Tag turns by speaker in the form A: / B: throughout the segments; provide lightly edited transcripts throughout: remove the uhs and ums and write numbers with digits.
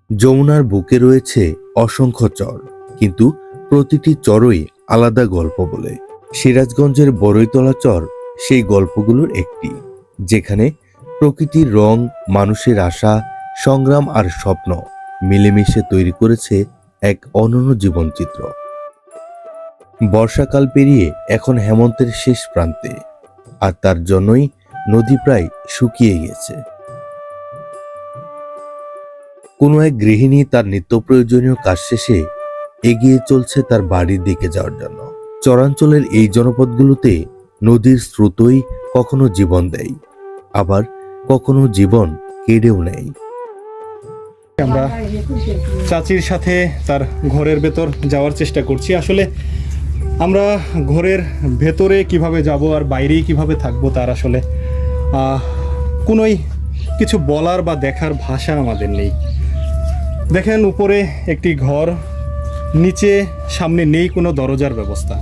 A: যমুনার বুকে রয়েছে অসংখ্য চর, কিন্তু প্রতিটি চরই আলাদা গল্প বলে। সিরাজগঞ্জের বড়ইতলা চর সেই গল্পগুলোর একটি, যেখানে প্রকৃতির রং, মানুষের আশা, সংগ্রাম আর স্বপ্ন মিলেমিশে তৈরি করেছে এক অনন্য জীবনচিত্র। বর্ষাকাল পেরিয়ে এখন হেমন্তের শেষ প্রান্তে, আর তার জন্যই নদী প্রায় শুকিয়ে গেছে। কোনো এক গৃহিণী তার নিত্য প্রয়োজনীয় কাজ শেষে এগিয়ে চলছে তার বাড়ির দিকে যাওয়ার জন্য। চরাঞ্চলের এই জনপদগুলোতে নদীর স্রোতই কখনো জীবন দেয়, আবার কখনো জীবন কেড়েও নেয়।
B: আমরা চাচির সাথে তার ঘরের ভেতর যাওয়ার চেষ্টা করছি। আসলে আমরা ঘরের ভেতরে কিভাবে যাব আর বাইরেই কিভাবে থাকবো তার আসলে কোনোই কিছু বলার বা দেখার ভাষা আমাদের নেই। দেখেন, উপরে একটি ঘর, নিচে সামনে নেই কোনো দরজার ব্যবস্থা,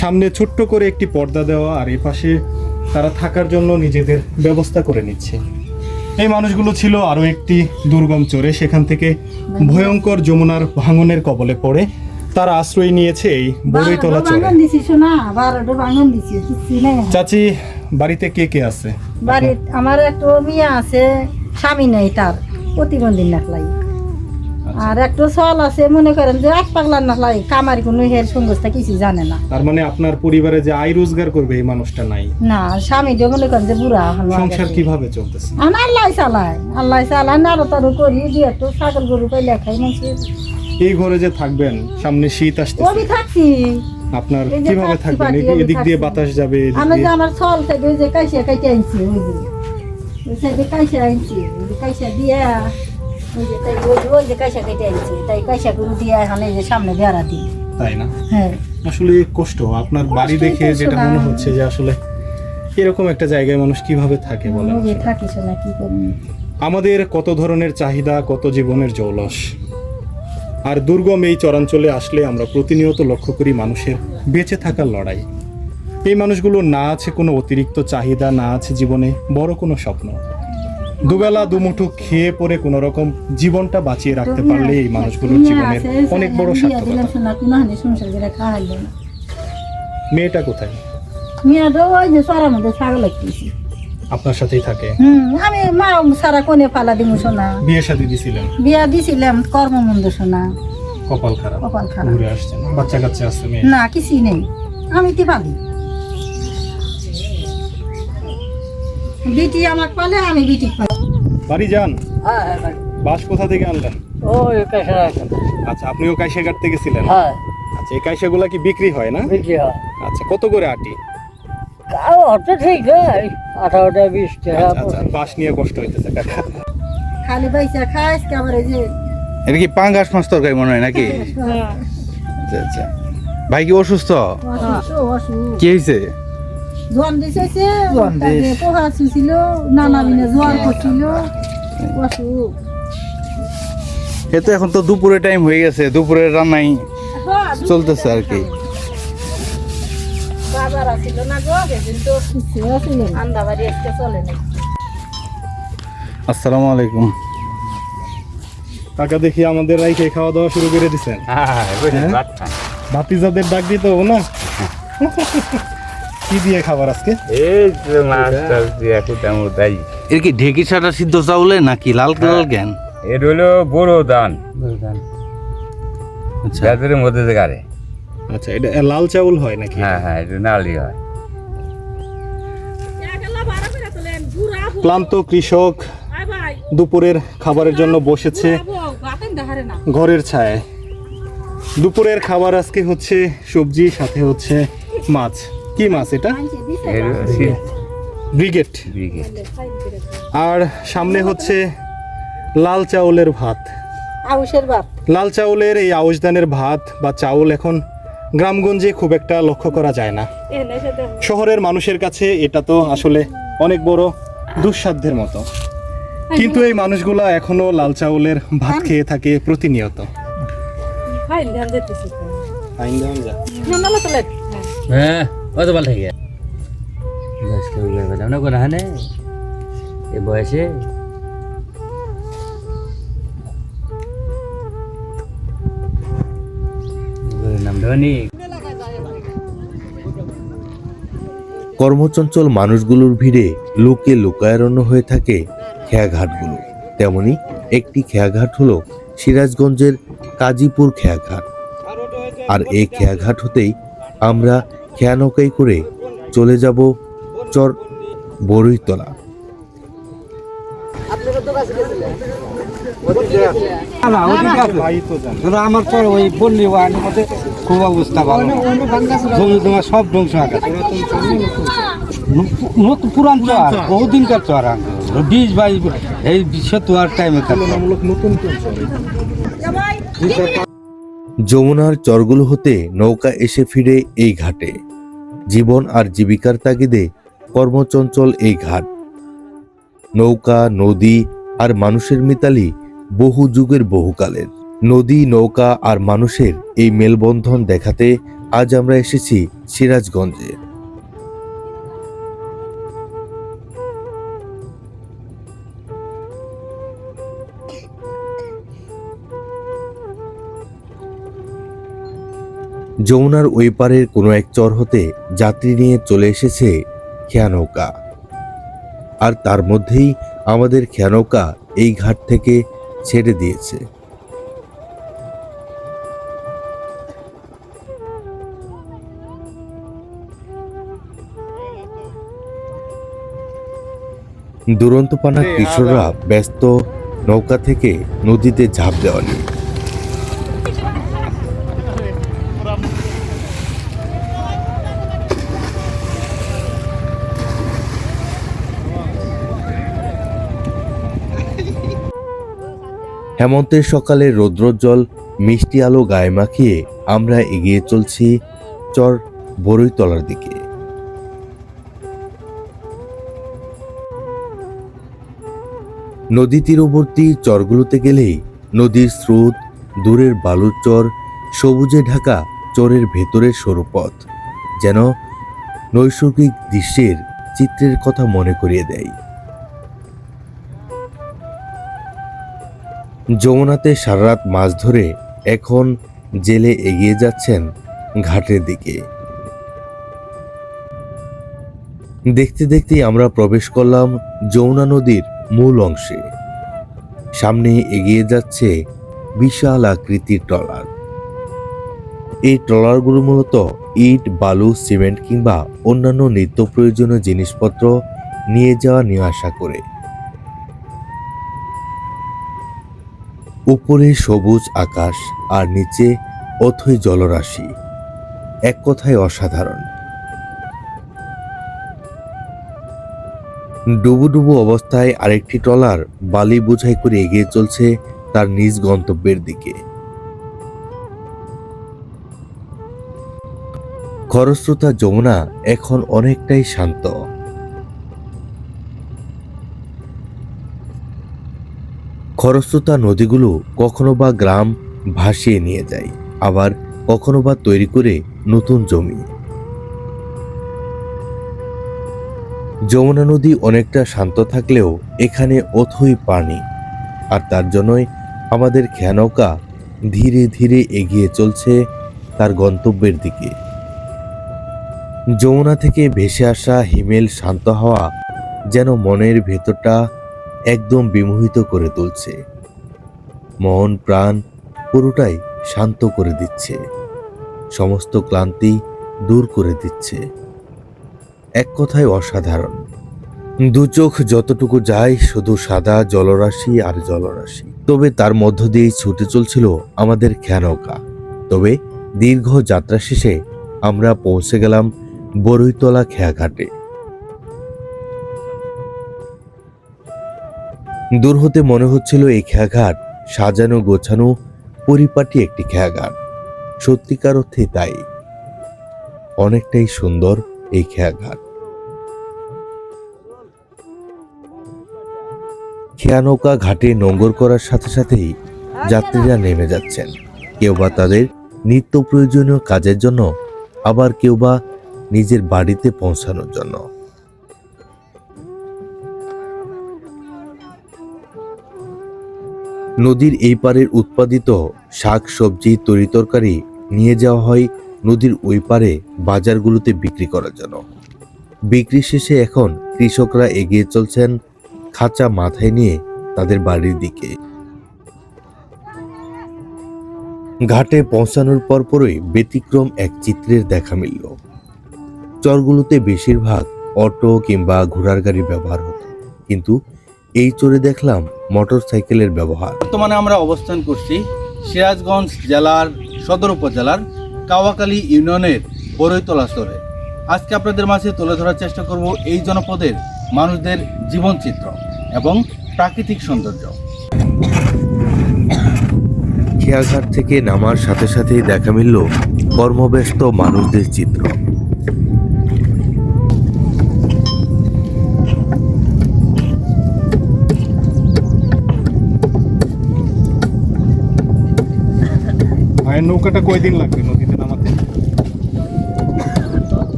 B: সামনে ছোট্ট করে একটি পর্দা দেওয়া, আর এই পাশে তারা থাকার জন্য নিজেদের ব্যবস্থা করে নিচ্ছে। এই মানুষগুলো ছিল আরও একটি দুর্গম চরে, সেখান থেকে ভয়ঙ্কর যমুনার ভাঙনের কবলে পড়ে তারা আশ্রয় নিয়েছে এই বড়ইতলা চরে। চাচি, বাড়িতে কে কে আছে?
C: বাড়িতে আমার একটা মেয়ে আছে, স্বামী নেই, তার প্রতিবন্ধী নাকলাই। আর একটা চল আছে, মনে করেন যে এক পাগলার নাকলাই, কামারি কোনো হের সঙ্গস্থা কিছু জানে না।
B: তার মানে আপনার পরিবারে যে আয় রোজগার করবে এই মানুষটা নাই?
C: না, স্বামী দিয়ে মনে করেন যে বুড়া।
B: সংসার কিভাবে চলতেছে?
C: আল্লাহ চালায়, আল্লাহ চালায়, নাড়ো তাড়ো করি দিয়ে একটু ছাগল গরু পাইলে খাই মানুষের।
B: এই ঘরে যে থাকবেন, সামনে শীত আসতেছে,
C: থাকছি
B: আপনার কিভাবে থাকবেন? এদিক দিয়ে বাতাস যাবে,
C: আমি যে আমার ছল থেকে ওই যে কাইসা কাইতে আনছি, ওই যে কাইসা আনছি, কাইসা দিয়া ওই যে কাইসা কেটে আনছি, তাই কাইসা গরু দিয়ে এখানে যে সামনে বেড়া দিই।
B: তাই না?
C: হ্যাঁ,
B: আসলে কষ্ট। আপনার বাড়ি দেখে যেটা মনে হচ্ছে যে আসলে এরকম একটা জায়গায় মানুষ কিভাবে থাকে বলেন?
C: থাকিস না, কি করবি।
B: আমাদের কত ধরনের চাহিদা, কত জীবনের জৌলস, আর দুর্গম এই চরাঞ্চলে আসলে আমরা প্রতিনিয়ত লক্ষ্য করি মানুষের বেঁচে থাকার লড়াই। এই মানুষগুলো না আছে কোনো অতিরিক্ত চাহিদা, না আছে জীবনে বড় কোনো স্বপ্ন। দুবেলা দুমুঠো খেয়ে পরে কোনো রকম জীবনটা বাঁচিয়ে রাখতে পারলে এই মানুষগুলোর জীবনের অনেক বড় সার্থকতা। মেয়েটা কোথায়?
C: মেয়েটা ওই যে চড়ার মধ্যে ছাগল লাগতেছি,
B: আপনার সাথেই থাকে?
C: আমি মা সারা কোনে ফালা দিমু শোনা।
B: বিয়ে শাদী দিছিলেন?
C: বিয়া দিছিলাম, কর্মমন্দ শোনা।
B: কপাল খারাপ,
C: কপাল খারাপ।
B: ঘুরে আসছেন, বাচ্চা কাচ্চা আছে? মেয়ে
C: না, কিছুই নেই, আমি তো পালি। বিটি আমার পালে, আমি বিটি পালি।
B: বাড়ি যান? বাস কোথা থেকে আনলেন?
D: ওই কাইসাঘাট।
B: আচ্ছা, আপনিও কাইসাঘাট থেকে গেছিলেন?
D: হ্যাঁ,
B: আচ্ছা, এই কাইসাগুলা কি বিক্রি হয় না?
D: বিক্রি হয়।
B: আচ্ছা, কত করে আটি?
D: কারো হচ্ছে ঠিক হয় 18টা 20টা।
B: আচ্ছা, বাস নিয়ে কষ্ট হইতেছে কাকা।
C: খালি পয়সা খাইস কেমন এই যে।
A: এটা কি পাঙ্গাস মাছ তরকারি মনে হয় নাকি? আচ্ছা আচ্ছা। ভাই কি অসুস্থ?
C: অসুখ
A: কি হয়েছে?
C: জন্ডিস হয়েছে, পোহা ছিল, নানা বিনা জ্বর করছিল, অসুখ।
A: এ তো এখন তো দুপুরের টাইম হয়ে গেছে, দুপুরের রান্নাই চলতেছে আর কি।
C: বাজার আসিল না গো, সেদিন তো কিছু আসিল না, আন্দা বাড়ি আজকে চলে না।
A: আসসালামু আলাইকুম।
B: কাকা দেখি আমাদের রাইখে খাওয়া দাওয়া শুরু করে দিচ্ছেন। ভাতিজাদের ডাক দিতে হবো না? কি দিয়ে খাবার আজকে?
A: এর কি ঢেকি ছাড়া সিদ্ধ চাউলে নাকি লাল লাল জ্ঞান?
E: এর হলো বড় দান, যাদের মধ্যে গাড়ে।
B: আচ্ছা, এটা লাল চাউল হয় নাকি?
E: হ্যাঁ হ্যাঁ, এটা নালি হয়।
B: ক্লান্ত কৃষক দুপুরের খাবারের জন্য বসেছে ঘরের ছায়ায়। দুপুরের খাবার আজকে হচ্ছে সবজি, সাথে হচ্ছে মাছ। কি মাছ এটা? ব্রিগেড। আর সামনে হচ্ছে লাল চাউলের ভাত।
C: আউশের ভাত,
B: লাল চাউলের এই আউশ ধানের ভাত বা চাউল এখন গ্রামগঞ্জে খুব একটা লক্ষ্য করা যায় না। শহরের মানুষের কাছে এটা তো আসলে অনেক বড় দুঃসাধ্যের মতো, কিন্তু এই মানুষগুলা এখনো লাল চাউলের ভাত খেয়ে থাকে প্রতিনিয়ত।
D: হ্যাঁ, অত ভালো থাকে না কোনো হানে এই বয়সে।
E: ধনী
A: কর্মচঞ্চল মানুষগুলোর ভিড়ে লোকে লোকারণ্য হয়ে থাকে খেয়াঘাটগুলো। তেমনি একটি খেয়াঘাট হলো সিরাজগঞ্জের কাজীপুর খেয়াঘাট। আর এই খেয়াঘাট হতেই আমরা খেয়া নৌকায় করে চলে যাব চর বরইতলা।
B: ভাই তো জানে।
F: ধরো আমার তো ওই বললি ওয়ানের মধ্যে খুব অবস্থা ভালো না। জমি জমা সব ধ্বংস হয়ে গেছে। নতুন পুরান চর বহুদিনকার চর 20-22 এই বিশ্ব তোয়ার টাইমে
B: তুলনামূলক নতুন কোন চর?
A: যমুনার চরগুলো হতে নৌকা এসে ফিরে এই ঘাটে। জীবন আর জীবিকার তাগিদে কর্মচঞ্চল এই ঘাট। নৌকা, নদী আর মানুষের মিতালি বহু যুগের বহুকালের। নদী, নৌকা আর মানুষের এই মেলবন্ধন দেখাতে আজ আমরা এসেছি সিরাজগঞ্জে। যমুনার ওই পারের কোনো এক চর হতে যাত্রী নিয়ে চলে এসেছে খেয়া নৌকা। আর তার মধ্যেই আমাদের খেয়া নৌকা এই ঘাট থেকে ছেড়ে দিয়েছে। দুরন্তপানা কিশোররা ব্যস্ত নৌকা থেকে নদীতে ঝাঁপ দেওয়া নিয়ে। হেমন্তের সকালে রৌদ্রোজ্জ্বল মিষ্টি আলো গায়ে মাখিয়ে আমরা এগিয়ে চলছি চর বরইতলার দিকে। নদী তীরবর্তী চরগুলোতে গেলেই নদীর স্রোত, দূরের বালুর চর, সবুজে ঢাকা চরের ভেতরের সরু পথ যেন নৈসর্গিক দৃশ্যের চিত্রের কথা মনে করিয়ে দেয়। যমুনাতে সারারাত মাছ ধরে এখন জেলে এগিয়ে যাচ্ছেন ঘাটের দিকে। দেখতে দেখতেই আমরা প্রবেশ করলাম যমুনা নদীর মূল অংশে। সামনে এগিয়ে যাচ্ছে বিশাল আকৃতির ট্রলার। এই ট্রলারগুলো মূলত ইট, বালু, সিমেন্ট কিংবা অন্যান্য নিত্য প্রয়োজনীয় জিনিসপত্র নিয়ে যাওয়া নিয়ে আসা করে। উপরে সবুজ আকাশ আর নিচে অথই জলরাশি, এক কথায় অসাধারণ। ডুবু ডুবু অবস্থায় আরেকটি ট্রলার বালি বোঝাই করে এগিয়ে চলছে তার নিজ গন্তব্যের দিকে। খরস্রোতা যমুনা এখন অনেকটাই শান্ত। খরস্রোতা নদীগুলো কখনো বা গ্রাম ভাসিয়ে নিয়ে যায়, আবার কখনো বা তৈরি করে নতুন জমি। যমুনা নদী অনেকটা শান্ত থাকলেও এখানে অথই পানি, আর তার জন্যই আমাদের খেয়া নৌকা ধীরে ধীরে এগিয়ে চলছে তার গন্তব্যের দিকে। যমুনা থেকে ভেসে আসা হিমেল শান্ত হাওয়া যেন মনের ভেতরটা একদম বিমোহিত করে তুলছে। মন প্রাণ পুরোটাই শান্ত করে দিচ্ছে, সমস্ত ক্লান্তি দূর করে দিচ্ছে। এক কথায় অসাধারণ। দু চোখ যতটুকু যায় শুধু সাদা জলরাশি আর জলরাশি। তবে তার মধ্য দিয়েই ছুটে চলছিল আমাদের খেয়া নৌকা। তবে দীর্ঘ যাত্রা শেষে আমরা পৌঁছে গেলাম বরইতলা খেয়াঘাটে। দূর হতে মনে হচ্ছিল এই খেয়াঘাট সাজানো গোছানো পরিপাটি একটি খেয়াঘাট। সত্যিকার অর্থে তাই, অনেকটাই সুন্দর এই খেয়াঘাট। খেয়া নৌকা ঘাটে নোঙ্গর করার সাথে সাথেই যাত্রীরা নেমে যাচ্ছেন, কেউ বা তাদের নিত্য প্রয়োজনীয় কাজের জন্য, আবার কেউ বা নিজের বাড়িতে পৌঁছানোর জন্য। নদীর এই পারের উৎপাদিত শাক সবজি তরিতরকারি নিয়ে যাওয়া হয় নদীর ওই পারে বাজারগুলোতে বিক্রি করার জন্য। বিক্রি শেষে এখন কৃষকরা এগিয়ে চলছেন খাঁচা মাথায় নিয়ে তাদের বাড়ির দিকে। ঘাটে পৌঁছানোর পরপরই ব্যতিক্রম এক চিত্রের দেখা মিলল। চরগুলোতে বেশিরভাগ অটো কিংবা ঘোড়ার গাড়ি ব্যবহার হতো, কিন্তু এই চরে দেখলাম মোটরসাইকেলের ব্যবহার।
F: বর্তমানে আমরা অবস্থান করছি সিরাজগঞ্জ জেলার সদর উপজেলার কাওয়াকালী ইউনিয়নের বরৈতলা চরে। আজকে আপনাদের মাঝে তুলে ধরার চেষ্টা করব এই জনপদের মানুষদের জীবনচিত্র এবং প্রাকৃতিক সৌন্দর্য।
A: খেয়াঘাট থেকে নামার সাথে সাথেই দেখা মিলল কর্মব্যস্ত মানুষদের চিত্র।
B: ভাইয়ের নৌকাটা কয়দিন লাগবে নদীতে নামাতে?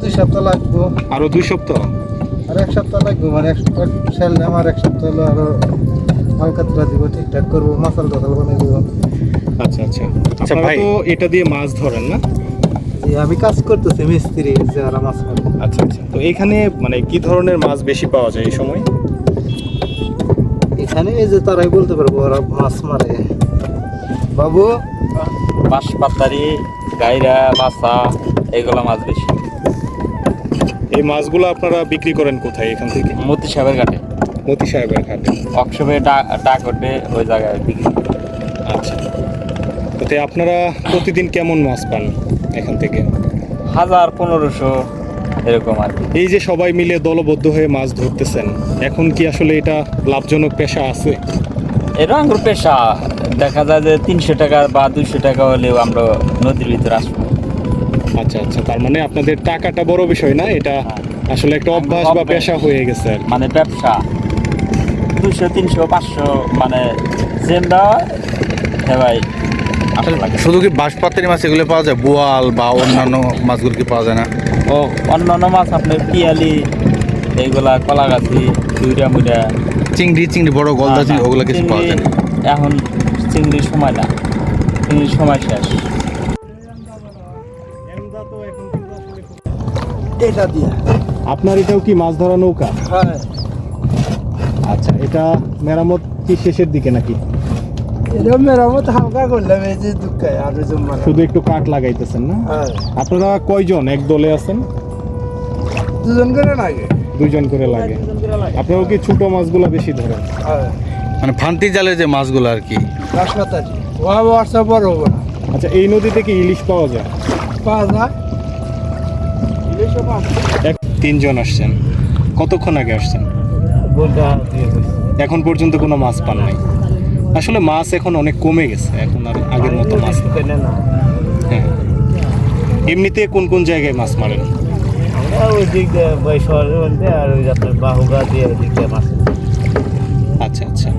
F: 2 সপ্তাহ লাগবো,
B: আরো 2 সপ্তাহ।
F: আর 1 সপ্তাহ লাগবে, মানে 1 সপ্তাহ সেললে আমার 1 সপ্তাহ হলো আরো হালকা তুলা দিব, ঠিকঠাক করবো, মশাল টসাল বানিয়ে দেবো।
B: আচ্ছা আচ্ছা, আপনারা
A: ভাই-
B: তো এটা দিয়ে মাছ ধরেন না?
F: আমি কাজ করতেছি মিস্ত্রি, যারা মাছ মারে।
B: আচ্ছা আচ্ছা, তো এখানে মানে কি ধরনের মাছ বেশি পাওয়া যায় এই সময়?
F: এখানে এই যে তারাই বলতে পারবো, ওরা মাছ মারে। বাবু
E: বাঁশ পাতারি, গাইরা, বাসা, এগুলো মাছ বেশি।
B: এই মাছগুলো আপনারা বিক্রি করেন কোথায় এখান থেকে?
E: মতি সাহেবের ঘাটে,
B: মতি সাহেবের ঘাটে।
E: অক্ষোভে ডাক ওঠে, ওই জায়গায় বিক্রি করি।
B: আচ্ছা, তো আপনারা প্রতিদিন কেমন মাছ পান এখান থেকে?
E: 1000-1500 এরকম আর কি।
B: এই যে সবাই মিলে দলবদ্ধ হয়ে মাছ ধরতেছেন, এখন কি আসলে এটা লাভজনক পেশা আছে?
E: এটা আমার পেশা। দেখা যায় যে 300 টাকা বা 200 টাকা হলেও আমরা নদীর ভিতরে আসবো।
B: আচ্ছা আচ্ছা, তার মানে আপনাদের টাকাটা বড় বিষয় না, এটা আসলে একটা অভ্যাস বা পেশা হয়ে গেছে আর কি।
E: মানে ব্যবসা 200, 300, 500 মানে জেমরা ভাই আসলে লাগে।
G: শুধু কি বাঁশপাতারি মাছ এগুলো পাওয়া যায়, বোয়াল বা অন্যান্য মাছগুলো কি পাওয়া যায় না?
E: ও অন্যান্য মাছ আপনার পিয়ালি, এইগুলা কলাগাছি, দুইটা মুড়া,
G: চিংড়ি বড় গলদা চিংড়ি ওগুলো কিছু পাওয়া যায় না?
E: এখন চিংড়ির সময় না, চিংড়ির সময় শেষ।
F: এটা দিয়ে
B: আপনার এটাও কি মাছ ধরা নৌকা?
F: হ্যাঁ,
B: আচ্ছা, এটা মেরামত কি শেষের দিকে নাকি?
F: এটা মেরামত হালকা করলাম, এই যে দুঃখায় আর জমা।
B: শুধু একটু কাঠ লাগাইতেছেন না?
F: হ্যাঁ,
B: আপনারা কয়জন এক দলে আছেন?
F: 2 জন করে লাগে।
B: 2 জন করে লাগে। আপনারাও কি ছোট মাছগুলো বেশি ধরেন?
F: হ্যাঁ,
G: মানে ফান্তি জালে যে মাছগুলো আর কি।
F: বাঁশপাতারি ও বর্ষা বড় বড়
B: আচ্ছা, এই নদীতে কি ইলিশ পাওয়া যায়?
F: পাওয়া যায়।
B: 3 জন আসছেন, কতক্ষণ আগে আসছেন? এখন পর্যন্ত কোনো মাছ পান নাই? আসলে মাছ এখন অনেক কমে গেছে, এখন আর আগের মতো মাছ নেই। হ্যাঁ, এমনিতে কোন কোন জায়গায় মাছ মারেন?
F: ওই দিক দিয়ে শহরের মধ্যে, আর ওই আপনার বাহুগা দিয়ে ওই দিক দিয়ে মাছ।
B: আচ্ছা আচ্ছা,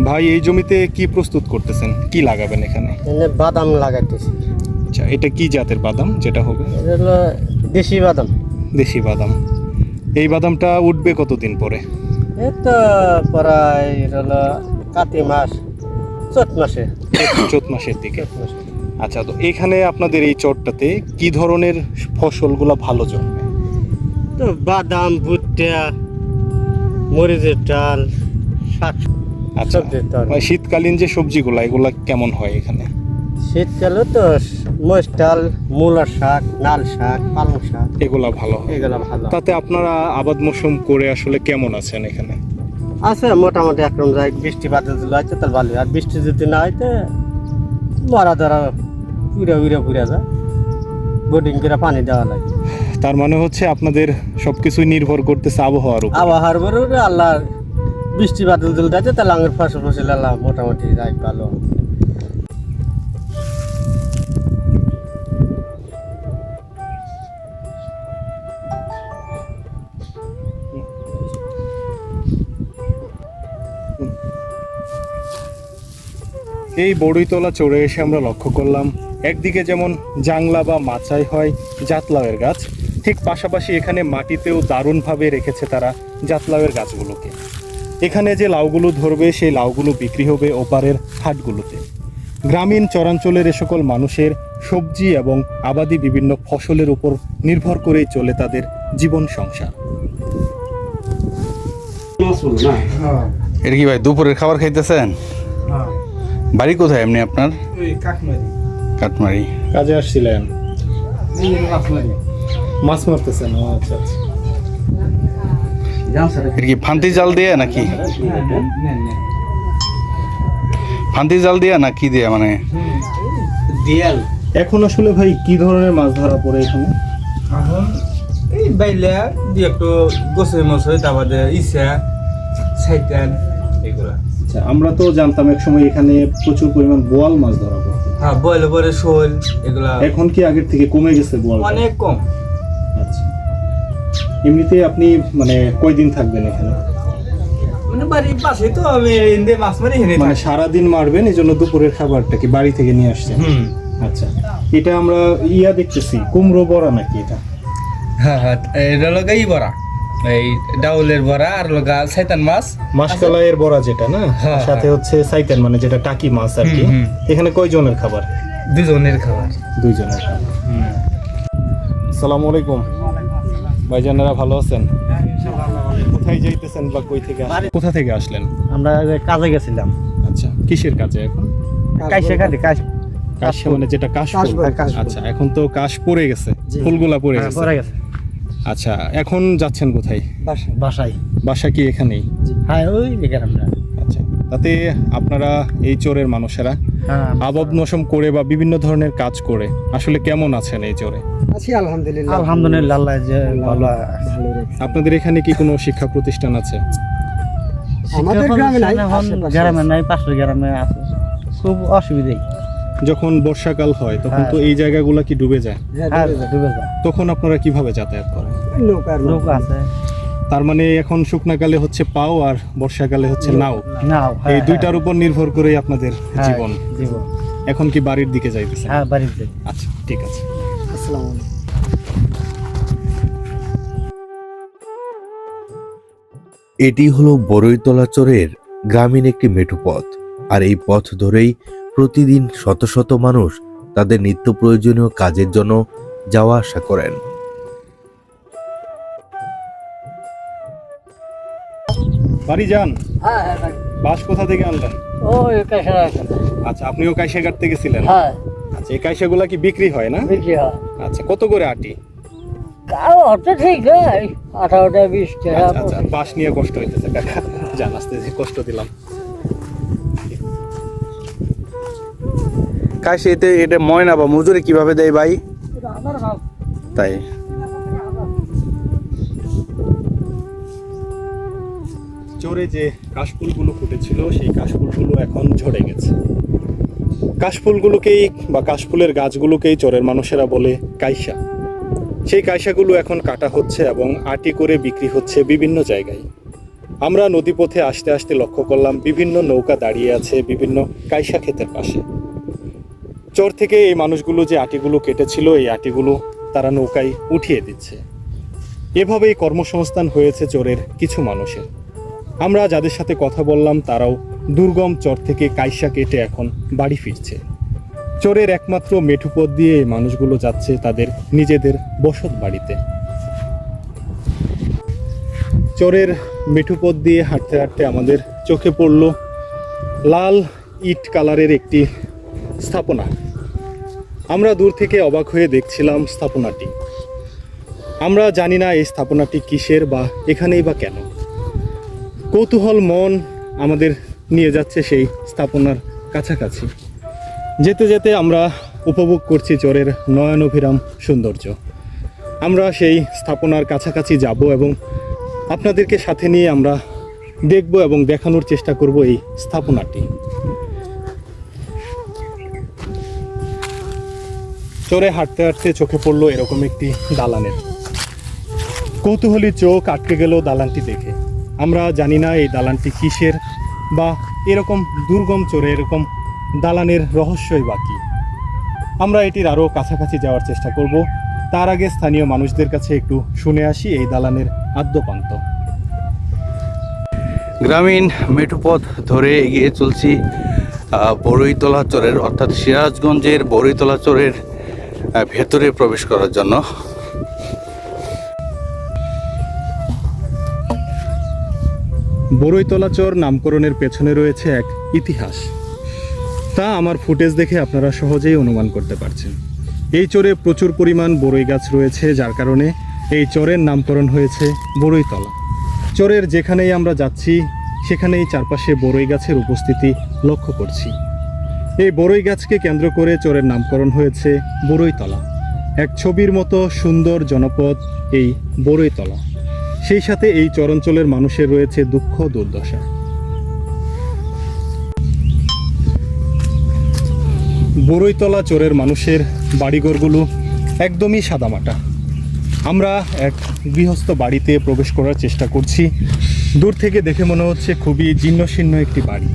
B: ভাই এই জমিতে কি প্রস্তুত করতেছেন, কি লাগাবেন এখানে?
F: বাদাম লাগাইতেছি।
B: আচ্ছা, এটা কি জাতের বাদাম যেটা হবে?
F: এটা হলো দেশি বাদাম।
B: দেশি বাদাম। এই বাদামটা উঠবে কতদিন পরে?
F: এই তো প্রায় এটা হলো কাতি মাস, চৈত মাসে।
B: চৈত মাসের দিকে। আচ্ছা, তো এখানে আপনাদের এই চরটাতে কি ধরনের ফসলগুলো ভালো জন্মে?
F: তো বাদাম, ভুট্টা, মরিচের ডাল, শাক
B: আচ্ছা,
F: সবজির ডাল।
B: মানে শীতকালীন যে সবজিগুলো এগুলা কেমন হয় এখানে?
F: শীতকালে তো মরিচ ডাল, মূলার শাক, লাল শাক, পালং শাক,
B: এগুলা ভালো হয়।
F: এগুলো ভালো
B: তাতে আপনারা আবাদ মৌসুম করে আসলে কেমন আছেন এখানে?
F: আছে মোটামুটি একরকম যায়। বৃষ্টি বাদল যদি হয়তো তাহলে ভালো, আর বৃষ্টি যদি না হয়তো মরা ধরা পুরা যায়, বোটিং করে পানি দেওয়া লাগে।
B: তার মানে হচ্ছে আপনাদের সবকিছুই নির্ভর করতেছে আবহাওয়ার উপর।
F: আবহাওয়ার উপরে আল্লাহ বৃষ্টি বাদল যদি যাচ্ছে তাহলে আঙের ফসল আল্লাহ মোটামুটি যায় ভালো।
B: এই বড়ইতলা চড়ে এসে আমরা লক্ষ্য করলাম একদিকে যেমন জাংলা বা মাচাই হয় জাতলাওয়ের গাছ, ঠিক পাশাপাশি এখানে মাটিতেও দারুণভাবে রেখেছে তারা জাতলাওয়ের গাছগুলোকে। এখানে যে লাউগুলো ধরবে সেই লাউগুলো বিক্রি হবে ওপারের হাটগুলোতে। গ্রামীণ চরাঞ্চলের এ সকল মানুষের সবজি এবং আবাদি বিভিন্ন ফসলের উপর নির্ভর করেই চলে তাদের জীবন সংসার।
G: এটা কি ভাই দুপুরের খাবার খাইতেছেন? বাড়ি কোথায় এমনি আপনার? কাটমারি।
B: কাজে আসছিলেন? মাছ মারতেছেন? আচ্ছা আচ্ছা।
G: এটা কি ফান্তি জাল দিয়ে নাকি? ফান্তি জাল দিয়া না কি দিয়া মানে?
B: এখন আসলে ভাই কি ধরনের মাছ ধরা পড়ে এখানে?
H: এখন এই বাইলে দুই একটু গোসই মশই তারপরে ইসা সাইটান এগুলা।
B: আচ্ছা, আমরা তো জানতাম এক সময় এখানে প্রচুর পরিমাণ বোয়াল মাছ ধরা পড়তো।
H: হ্যাঁ বয়লে পরে শোল এগুলা
B: এখন কি আগের থেকে কমে গেছে বোয়াল?
H: অনেক কম।
B: আচ্ছা, এমনিতে আপনি মানে কয়দিন থাকবেন এখানে?
H: মানে বাড়ির পাশে তো আমি ইন্দে মাছ মারি হেনে
B: মানে সারাদিন মারবেন, এই জন্য দুপুরের খাবারটা কি বাড়ি থেকে নিয়ে আসছেন? আচ্ছা, এটা আমরা দেখতেছি কুমড়ো বড়া নাকি এটা?
H: হ্যাঁ হ্যাঁ এটা লাগাই বড়া, এই ডাউলের বড়া আর লগা শয়তান মাছ,
B: মাছকালাইয়ের বড়া যেটা না,
H: হ্যাঁ,
B: সাথে হচ্ছে সাইতেন মানে যেটা টাকি মাছ আর কি। এখানে কয়জনের খাবার?
H: দুজনের খাবার।
B: দুইজনের খাবার। আসসালামু আলাইকুম ভাইজানেরা, ভালো আছেন? কোথায় যাইতেছেন বা কই থেকে আসলেন? কোথা থেকে আসলেন?
D: আমরা কাজে গেছিলাম।
B: আচ্ছা, কিসের কাজে এখন?
D: কাইসে কাটে কাজ
B: কাশ মানে যেটা কাশফুল। আচ্ছা, এখন তো কাশ পড়ে গেছে, ফুলগুলা পড়ে গেছে।
D: পরে গেছে
B: আচ্ছা, এখন যাচ্ছেন কোথায়?
D: বাসায়।
B: বাসা কি এখানেই?
D: হ্যাঁ ওই দিকে আমরা।
B: আচ্ছা, তাতে আপনারা এই চোরের মানুষেরা
D: হ্যাঁ
B: আবাদ মৌসুম করে বা বিভিন্ন ধরনের কাজ করে আসলে কেমন আছেন এই চোরে?
D: আলহামদুলিল্লাহ আল্লাহ যে ভালো।
B: আপনাদের এখানে কি কোনো শিক্ষা প্রতিষ্ঠান আছে?
D: আমাদের গ্রামে নাই, গ্রামে নাই, পাশের গ্রামে আছে। খুব অসুবিধাই।
B: যখন বর্ষাকাল হয় তখন তো এই জায়গাগুলো কি ডুবে যায়?
D: হ্যাঁ ডুবে যায়।
B: তখন আপনারা কিভাবে যাতায়াত করেন?
D: নৌকা আছে।
B: তার মানে এখন শুকনাকালে হচ্ছে পাও আর বর্ষাকালে হচ্ছে নাও।
D: নাও
B: এই দুইটার উপর নির্ভর করেই আপনাদের জীবন।
D: জীবন।
B: এখন কি বাড়ির দিকে যাইতেছেন?
D: হ্যাঁ বাড়িতে।
B: আচ্ছা, ঠিক আছে।
D: আসসালামু আলাইকুম।
A: এটি হলো বড়ইতলা চরের গ্রামীণ একটি মেঠো পথ। আর এই পথ ধরেই প্রতিদিন শত শত মানুষ তাদের নিত্য প্রয়োজনীয় কাজের জন্য যাওয়া আসা করেন।
B: বাড়ি যান?
D: হ্যাঁ হ্যাঁ
B: বাস কোথা থেকে আনলেন?
D: ওই কাইসা।
B: আচ্ছা, আপনিও কাইসা কাটতে গেছিলেন?
D: হ্যাঁ
B: আচ্ছা, এই কাইসাগুলা কি বিক্রি হয় না?
D: বিক্রি হয়।
B: আচ্ছা, কত করে আটি?
D: কাও হতে ঠিক নাই, 18টা 20 টাকা।
B: আচ্ছা আচ্ছা, বাস নিয়ে কষ্ট হইতেছে কাকা, জান আসতে যে কষ্ট দিলাম।
G: কাশি এটা ময়না বা মজুরি কিভাবে দেয় ভাই? তাই
B: চরে যে কাশফুলগুলো ফুটেছিল সেই কাশফুলগুলো এখন ঝরে গেছে। কাশফুলগুলোকেই বা কাশফুলের গাছগুলোকেই চরের মানুষেরা বলে কাইসা। সেই কাইসাগুলো এখন কাটা হচ্ছে এবং আটি করে বিক্রি হচ্ছে বিভিন্ন জায়গায়। আমরা নদীপথে আসতে আসতে লক্ষ্য করলাম বিভিন্ন নৌকা দাঁড়িয়ে আছে বিভিন্ন কাইসা ক্ষেতের পাশে। চর থেকে এই মানুষগুলো যে আটিগুলো কেটেছিল এই আটিগুলো তারা নৌকায় উঠিয়ে দিচ্ছে। এভাবেই কর্মসংস্থান হয়েছে চরের কিছু মানুষের। আমরা যাদের সাথে কথা বললাম তারাও দুর্গম চর থেকে কাইসা কেটে এখন বাড়ি ফিরছে। চরের একমাত্র মেঠো পথ দিয়ে এই মানুষগুলো যাচ্ছে তাদের নিজেদের বসত বাড়িতে। চরের মেঠো পথ দিয়ে হাঁটতে হাঁটতে আমাদের চোখে পড়ল লাল ইট কালারের একটি স্থাপনা। আমরা দূর থেকে অবাক হয়ে দেখছিলাম স্থাপনাটি। আমরা জানি না এই স্থাপনাটি কিসের বা এখানেই বা কেন। কৌতূহল মন আমাদের নিয়ে যাচ্ছে সেই স্থাপনার কাছাকাছি। যেতে যেতে আমরা উপভোগ করছি চরের নয়নাভিরাম সৌন্দর্য। আমরা সেই স্থাপনার কাছাকাছি যাব এবং আপনাদেরকে সাথে নিয়ে আমরা দেখব এবং দেখানোর চেষ্টা করব এই স্থাপনাটি। চরে হাঁটতে হাঁটতে চোখে পড়লো এরকম একটি দালানের। কৌতূহলী চোখ আটকে গেল দালানটি দেখে। আমরা জানি না এই দালানটি কিসের বা এরকম দুর্গম চরে এরকম দালানের রহস্যই বাকি। আমরা এটির আরও কাছাকাছি যাওয়ার চেষ্টা করব। তার আগে স্থানীয় মানুষদের কাছে একটু শুনে আসি এই দালানের আদ্যপান্ত।
F: গ্রামীণ মেঠোপথ ধরে এগিয়ে চলছি বড়ইতলা চরের অর্থাৎ সিরাজগঞ্জের বড়ইতলা চরের ভেতরে প্রবেশ করার জন্য।
B: বড়ইতলা চর নামকরণের পেছনে রয়েছে এক ইতিহাস, তা আমার ফুটেজ দেখে আপনারা সহজেই অনুমান করতে পারছেন। এই চরে প্রচুর পরিমাণ বড়ই গাছ রয়েছে, যার কারণে এই চরের নামকরণ হয়েছে বড়ইতলা। চরের যেখানেই আমরা যাচ্ছি সেখানেই চারপাশে বড়ই গাছের উপস্থিতি লক্ষ্য করছি। এই বড়ই গাছকে কেন্দ্র করে চরের নামকরণ হয়েছে বড়ইতলা। এক ছবির মতো সুন্দর জনপদ এই বড়ইতলা। সেই সাথে এই চরাঞ্চলের মানুষের রয়েছে দুঃখ দুর্দশা। বড়ইতলা চরের মানুষের বাড়িঘরগুলো একদমই সাদামাটা। আমরা এক গৃহস্থ বাড়িতে প্রবেশ করার চেষ্টা করছি। দূর থেকে দেখে মনে হচ্ছে খুবই জীর্ণশীর্ণ একটি বাড়ি।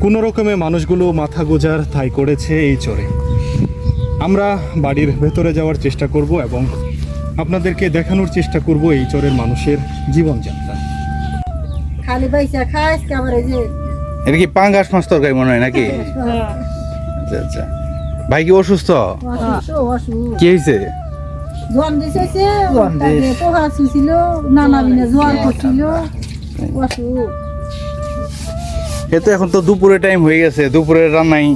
B: কোনো রকমে মানুষগুলো মাথা গোজার ঠাঁই করেছে এই চরে। আমরা বাড়ির ভেতরে যাওয়ার চেষ্টা করব এবং আপনাদেরকে দেখানোর চেষ্টা করব এই চরের মানুষের জীবনযাত্রা।
C: খালি পয়সা খাস আবার এই যে
F: এটা কি পাঙ্গাস মাছ তরকারি মনে হয় নাকি? আচ্ছা আচ্ছা। ভাই কি অসুস্থ?
C: অসুখ
F: কি হয়েছে?
C: জন্ডিস হয়েছে, পোহা ছিল, নানা বিনা জ্বর করছিল, অসুখ।
F: এ তো এখন তো দুপুরের টাইম হয়ে গেছে, দুপুরের রান্নাই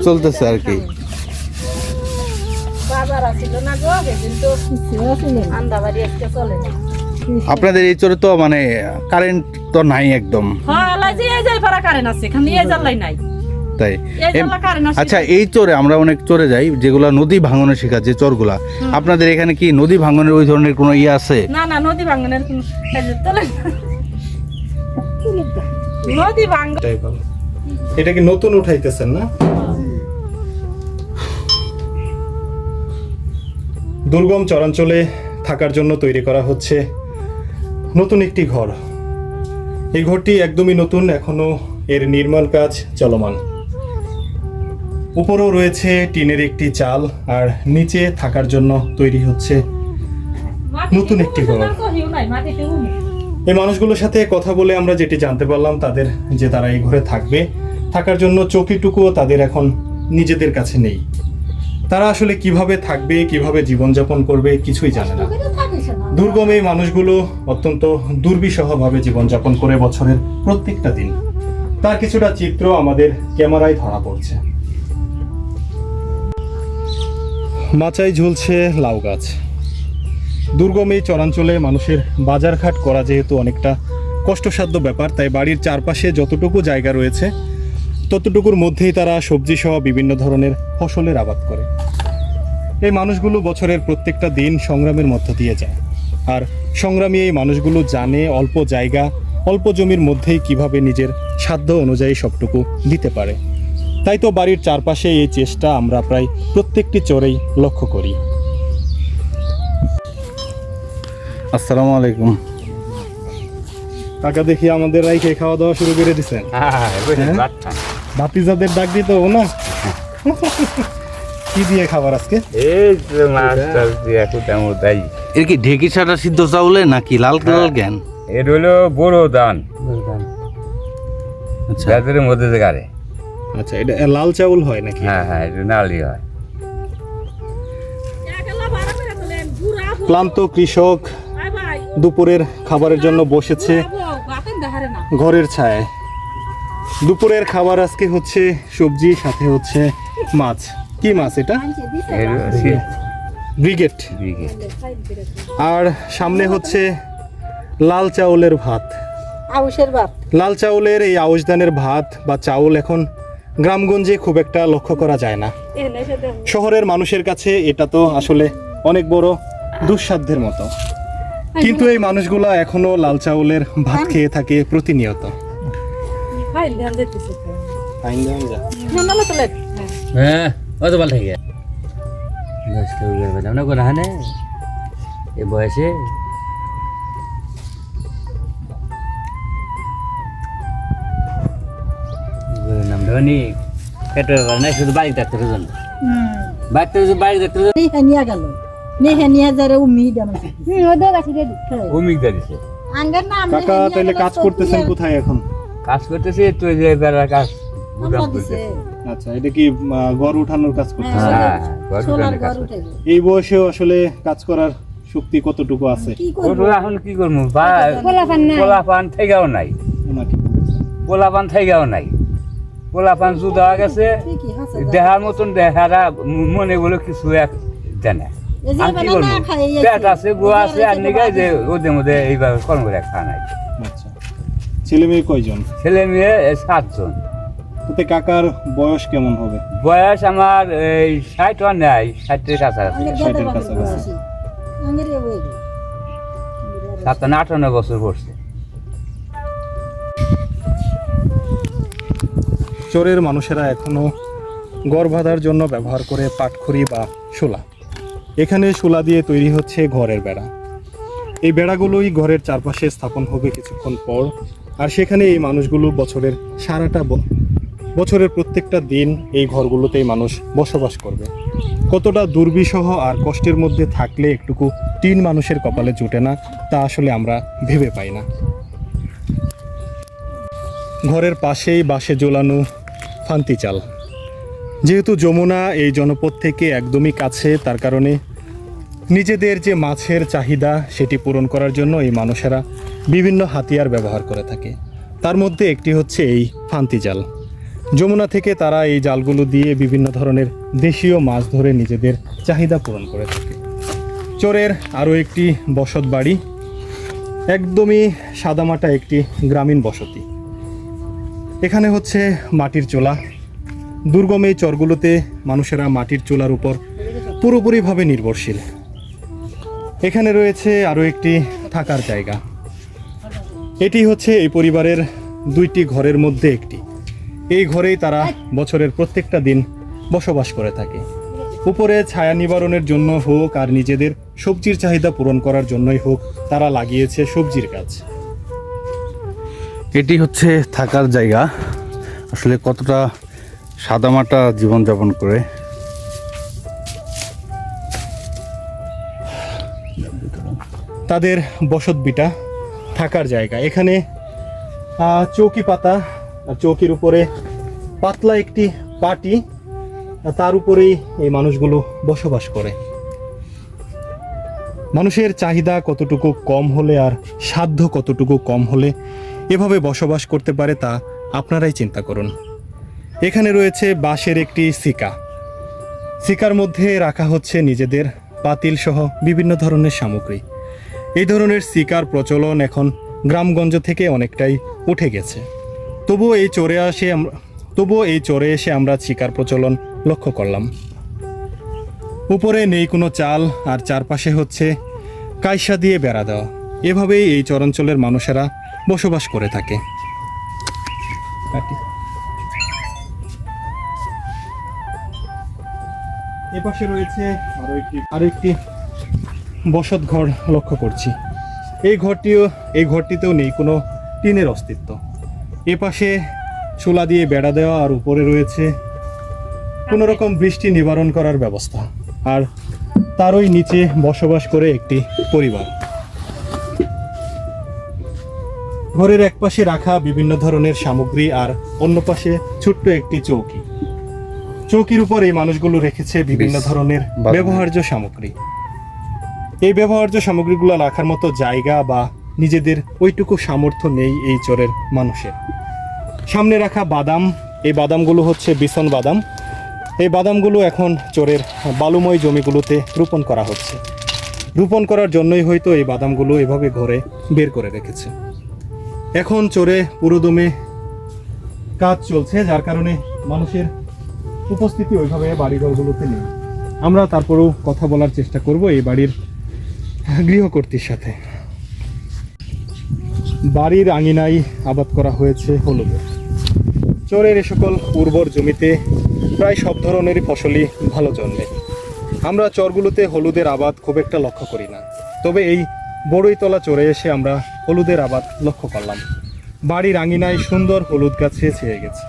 F: চলতেছে আর কি।
C: বাজার আসছিল না গো, সেদিন তো আন্দা বাড়ি আজকে চলে না।
F: আপনাদের এই চরে তো মানে কারেন্ট তো নাই একদম, তাই? আচ্ছা, এই চরে আমরা অনেক চরে যাই যেগুলা নদী ভাঙনের শিকার যে চরগুলা, আপনাদের এখানে কি নদী ভাঙনের ওই ধরনের কোনো ইয়ে আছে?
I: না না, নদী ভাঙনের কোনো চলে না। নদী ভাঙ
B: এটা কি নতুন উঠাইতেছেন না? দুর্গম চরাঞ্চলে থাকার জন্য তৈরি করা হচ্ছে নতুন একটি ঘর। এই ঘরটি একদমই নতুন, এখনো এর নির্মাণ কাজ চলমান। উপরেও রয়েছে টিনের একটি চাল, আর নিচে থাকার জন্য তৈরি হচ্ছে নতুন একটি ঘর। এই মানুষগুলোর সাথে কথা বলে আমরা যেটি জানতে পারলাম তাদের যে তারা এই ঘরে থাকবে, থাকার জন্য চৌকিটুকুও তাদের এখন নিজেদের কাছে নেই। তারা আসলে কিভাবে থাকবে, কিভাবে জীবনযাপন করবে কিছুই জানে না। দুর্গম এই মানুষগুলো অত্যন্ত দুর্বিষহভাবে জীবনযাপন করে বছরের প্রত্যেকটা দিন। তার কিছুটা চিত্র আমাদের ক্যামেরায় ধরা পড়ছে। মাচায় ঝুলছে লাউ গাছ। দুর্গম এই চরাঞ্চলে মানুষের বাজারঘাট করা যেহেতু অনেকটা কষ্টসাধ্য ব্যাপার, তাই বাড়ির চারপাশে যতটুকু জায়গা রয়েছে ততটুকুর মধ্যেই তারা সবজি সহ বিভিন্ন ধরনের ফসলের আবাদ করে। এই মানুষগুলো বছরের প্রত্যেকটা দিন সংগ্রামের মধ্য দিয়ে যায়, আর সংগ্রামী এই মানুষগুলো জানে অল্প জায়গা, অল্প জমির মধ্যেই কিভাবে নিজের সাধ্য অনুযায়ী সবটুকু দিতে পারে। তাই তো বাড়ির চারপাশে এই চেষ্টা আমরা প্রায় প্রত্যেকটি চরেই লক্ষ্য করি।
F: আসসালামু আলাইকুম।
B: কাকা দেখি আমাদের রাইখে খাওয়া দাওয়া শুরু করে দিচ্ছেন। ভাতিজাদের ডাক দিত না? কি দিয়ে খাবার আজকে?
F: এর কি ঢেকি ছাড়া সিদ্ধ চাউলে নাকি লাল লাল জ্ঞান?
E: এর হলো বড় দান, গাছের মধ্যে যে গাড়ে।
B: আচ্ছা, এটা লাল চাউল হয় নাকি?
E: হ্যাঁ হ্যাঁ, এটা নালি হয়।
B: ক্লান্ত কৃষক দুপুরের খাবারের জন্য বসেছে ঘরের ছায়ায়। দুপুরের খাবার আজকে হচ্ছে সবজি, সাথে হচ্ছে মাছ। কি মাছ এটা? ব্রিগেড। আর সামনে হচ্ছে লাল চাউলের ভাত।
C: আউশের ভাত।
B: লাল চাউলের এই আউশ ধানের ভাত বা চাউল এখন গ্রামগঞ্জে খুব একটা লক্ষ্য করা যায় না। শহরের মানুষের কাছে এটা তো আসলে অনেক বড় দুঃসাধ্যের মতো, কিন্তু এই মানুষগুলা এখনো লাল চাউলের ভাত খেয়ে থাকে প্রতিনিয়ত।
E: হ্যাঁ, অত ভালো থাকে এই বয়সে। নাম ধনী পেটের ব্যাপার নাই, শুধু বাড়ি ডাক্তারের জন্য। বাড়ি ডাক্তারের জন্য
C: নেহে নিয়ে গেল নেহে নিয়ে যারে উম্মিদ আমার ওদের কাছে দিয়ে
E: ভূমিকা দিছে।
C: আঙ্গার না আমি
B: কাকা তাহলে কাজ করতেছেন কোথায় এখন?
E: কাজ করতেছি তো এই যে বেড়ার কাজ গুদাম করতেছি।
B: আচ্ছা, এটা কি ঘর উঠানোর কাজ করতেছেন?
E: হ্যাঁ, ঘর
C: সোলার
E: উঠানোর কাজ
C: ঘর উঠে
E: করতেছি।
B: এই বয়সেও আসলে কাজ করার শক্তি কতটুকু আছে?
C: কি
E: ওর
C: করব
E: এখন কি করবো,
C: পোলাপান নাই।
E: পোলাপান থেকেও নাই,
B: ওনাকে
E: পোলাপান থেকেও নাই, পোলাপান জুদা গেছে
C: ঠিকই হাসা
E: দেখার মতন, দেখারা মনে বলে কিছু এক জানে।
C: এই যে
E: আমি কি
C: বানা
E: করবো,
C: না খাই এই
E: পেট আছে, গো আছে, আর নিগাই যে ওদের মধ্যে এইভাবে কর্ম করে খাওয়া নাই।
B: আচ্ছা, ছেলে মেয়ে কয়জন?
E: ছেলে মেয়ে 7 জন।
B: তাতে কাকার বয়স কেমন হবে?
E: বয়স আমার এই 60 নাই, 60-এর কাছাকাছি,
C: আঙ্গার
B: ষাটের
C: দাদা
B: কাছাকাছি।
C: বাসি আঙ্গার এ ওই
E: 57-58 বছর পড়ছে।
B: চরের মানুষেরা এখনো ঘর বাঁধার জন্য ব্যবহার করে পাটখড়ি বা শোলা। এখানে শোলা দিয়ে তৈরি হচ্ছে ঘরের বেড়া। এই বেড়াগুলোই ঘরের চারপাশে স্থাপন হবে কিছুক্ষণ পর, আর সেখানে এই মানুষগুলো বছরের বছরের প্রত্যেকটা দিন এই ঘরগুলোতেই মানুষ বসবাস করবে। কতটা দুর্বিষহ আর কষ্টের মধ্যে থাকলে একটুকু টিন মানুষের কপালে জুটে না, তা আসলে আমরা ভেবে পাই না। ঘরের পাশেই বাঁশে ঝোলানো ফান্তি চাল। যেহেতু যমুনা এই জনপদ থেকে একদমই কাছে, তার কারণে নিজেদের যে মাছের চাহিদা সেটি পূরণ করার জন্য এই মানুষেরা বিভিন্ন হাতিয়ার ব্যবহার করে থাকে। তার মধ্যে একটি হচ্ছে এই ফান্তি জাল। যমুনা থেকে তারা এই জালগুলো দিয়ে বিভিন্ন ধরনের দেশীয় মাছ ধরে নিজেদের চাহিদা পূরণ করে থাকে। চরের আরও একটি বসত বাড়ি, একদমই সাদামাটা একটি গ্রামীণ বসতি। এখানে হচ্ছে মাটির চুলা। দুর্গম এই চরগুলোতে মানুষেরা মাটির চুলার উপর পুরোপুরিভাবে নির্ভরশীল। এখানে রয়েছে আরও একটি থাকার জায়গা। এটি হচ্ছে এই পরিবারের 2টি ঘরের মধ্যে একটি। এই ঘরেই তারা বছরের প্রত্যেকটা দিন বসবাস করে থাকে। উপরে ছায়া নিবারণের জন্য হোক আর নিজেদের সবজির চাহিদা পূরণ করার জন্যই হোক, তারা লাগিয়েছে সবজির গাছ।
F: এটি হচ্ছে থাকার জায়গা। আসলে কতটা সাদামাটা জীবনযাপন করে।
B: তাদের বসত বিটা, থাকার জায়গা। এখানে চৌকি পাতা, চৌকির উপরে পাতলা একটি পাটি, তার উপরেই এই মানুষগুলো বসবাস করে। মানুষের চাহিদা কতটুকু কম হলে আর সাধ্য কতটুকু কম হলে এভাবে বসবাস করতে পারে তা আপনারাই চিন্তা করুন। এখানে রয়েছে বাঁশের একটি সিকা। সিকার মধ্যে রাখা হচ্ছে নিজেদের পাতিল সহ বিভিন্ন ধরনের সামগ্রী। এই ধরনের সিকার প্রচলন এখন গ্রামগঞ্জ থেকে অনেকটাই উঠে গেছে। তবুও এই চরে এসে আমরা সিকার প্রচলন লক্ষ্য করলাম। উপরে নেই কোনো চাল, আর চারপাশে হচ্ছে কাইসা দিয়ে বেড়া দেওয়া। এভাবেই এই চরাঞ্চলের মানুষেরা বসবাস করে থাকে। এপাশে রয়েছে আরো একটি বসত ঘর লক্ষ্য করছি। এই ঘরটিতেও নেই কোনো টিনের অস্তিত্ব। এপাশে চুলা দিয়ে বেড়া দেওয়া, আর উপরে রয়েছে কোনো রকম বৃষ্টি নিবারণ করার ব্যবস্থা, আর তারই নিচে বসবাস করে একটি পরিবার। ঘরের এক পাশে রাখা বিভিন্ন ধরনের সামগ্রী, আর অন্য পাশে ছোট্ট একটি চৌকি। চৌকির উপর এই মানুষগুলো রেখেছে বিভিন্ন ধরনের ব্যবহার্য সামগ্রী। এই ব্যবহার্য সামগ্রীগুলো রাখার মতো জায়গা বা নিজেদের ওইটুকু সামর্থ্য নেই এই চরের মানুষের। সামনে রাখা বাদাম, এই বাদামগুলো হচ্ছে বিছন বাদাম। এই বাদামগুলো এখন চরের বালুময় জমিগুলোতে রোপণ করা হচ্ছে। রোপণ করার জন্যই হয়তো এই বাদামগুলো এভাবে ঘরে বের করে রেখেছে। এখন চরে পুরোদমে কাজ চলছে, যার কারণে মানুষের উপস্থিতি ওইভাবে বাড়িঘরগুলোতে নেই। আমরা তারপরেও কথা বলার চেষ্টা করব এই বাড়ির গৃহকর্ত্রীর সাথে। বাড়ির আঙিনায় আবাদ করা হয়েছে হলুদের। চরের এ সকল উর্বর জমিতে প্রায় সব ধরনেরই ফসলই ভালো জন্মে। আমরা চরগুলোতে হলুদের আবাদ খুব একটা লক্ষ্য করি না, তবে এই বড়ইতলা চরে এসে আমরা হলুদের আবাদ লক্ষ্য করলাম। বাড়ির আঙিনায় সুন্দর হলুদ গাছে ছেয়ে গেছে।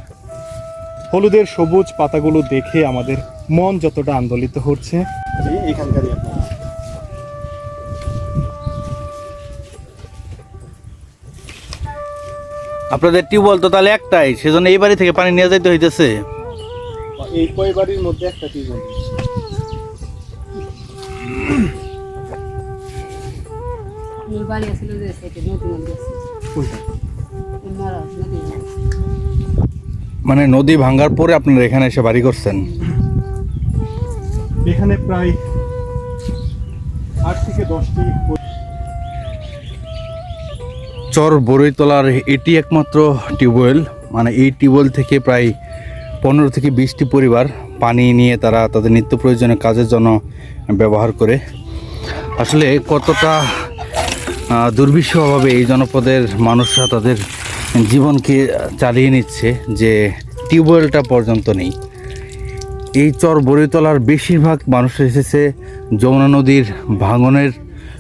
B: হলুদের সবুজ পাতাগুলো দেখে আমাদের মন যতটা আন্দোলিত হচ্ছে। এখানকারই আপনারা।
F: আপনাদের টিউবওয়েল তো তাহলে একটাই, সেজন্য এই বাড়ি থেকে পানি নিয়ে যাইতে হইতেছে।
B: এই কয় বাড়ির মধ্যে একটা টিউবওয়েল।
C: বাড়ি আসলে যে সেটা নদী মধ্যে আছে
B: কোনটা?
C: মারা নদী
F: মানে নদী ভাঙ্গার পরে আপনারা এখানে এসে বাড়ি করছেন।
B: এখানে প্রায় 8 থেকে 10টি
F: চর বড়ইতলার এটি একমাত্র টিউবওয়েল। মানে এই টিউবওয়েল থেকে প্রায় 15 থেকে 20টি পরিবার পানি নিয়ে তারা তাদের নিত্য প্রয়োজনীয় কাজের জন্য ব্যবহার করে। আসলে কতটা দুর্বিষহভাবে এই জনপদের মানুষরা তাদের জীবনকে চালিয়ে নিচ্ছে যে টিউবওয়েলটা পর্যন্ত নেই। এই চর বড়ইতলার বেশিরভাগ মানুষ এসেছে যমুনা নদীর ভাঙনের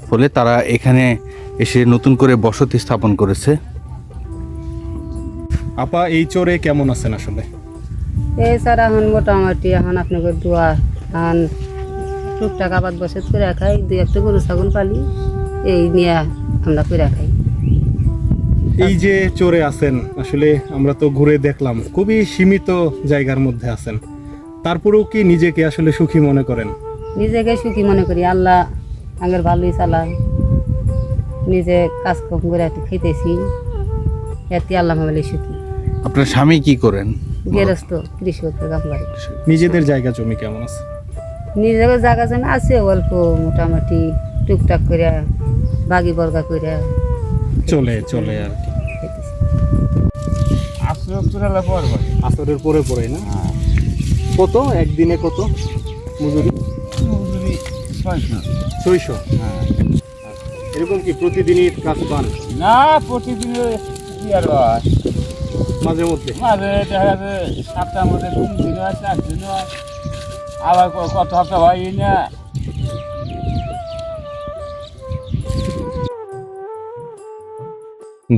F: ফলে, তারা এখানে এসে নতুন করে বসতি স্থাপন করেছে।
B: আপা এই চরে কেমন আছেন আসলে?
C: এই স্যার এখন মোটামুটি এখন আপনাকে দোয়া এখন টুকটাক আবাদ বসত করে খাই, 2-1 গরু ছাগল পালি, এই নিয়ে আমরা করে খাই।
B: এই যে চরে আছেন আসলে আমরা তো ঘুরে দেখলাম খুবই সীমিত জায়গার মধ্যে আছেন, তারপরেও কি নিজেকে আসলে সুখী মনে করেন?
C: নিজেকে সুখী মনে করি, আল্লাহ আগের ভালোই চালায়, নিজে কাজকর্ম করে একটু খেতেছি, এতে আল্লাহ বলে সুখী।
F: আপনার স্বামী কি করেন?
C: গেরস্ত কৃষকের কাম করে।
B: নিজেদের জায়গা জমি কেমন আছে?
C: নিজেকে জায়গা জমি আছে অল্প মোটামুটি, টুকটাক করে বাগি বর্গা করে
B: চলে চলে আর কি।
C: খেতেছি।
B: আসরের পরে পরে না? কত একদিনে কত মজুরি? 600। এরকম কি প্রতিদিনই কাজ পান?
E: না, প্রতিদিন কি আর হয়?
B: মাঝে মধ্যে
E: মাঝে দেখা যাবে সপ্তাহের মধ্যে 3 দিন হয়, 4 দিন হয়, আবার কত সপ্তাহ হয় না।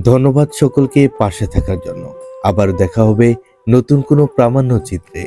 A: ধন্যবাদ সকলকে পাশে থাকার জন্য। আবার দেখা হবে নতুন কোনো প্রামাণ্য চিত্রে।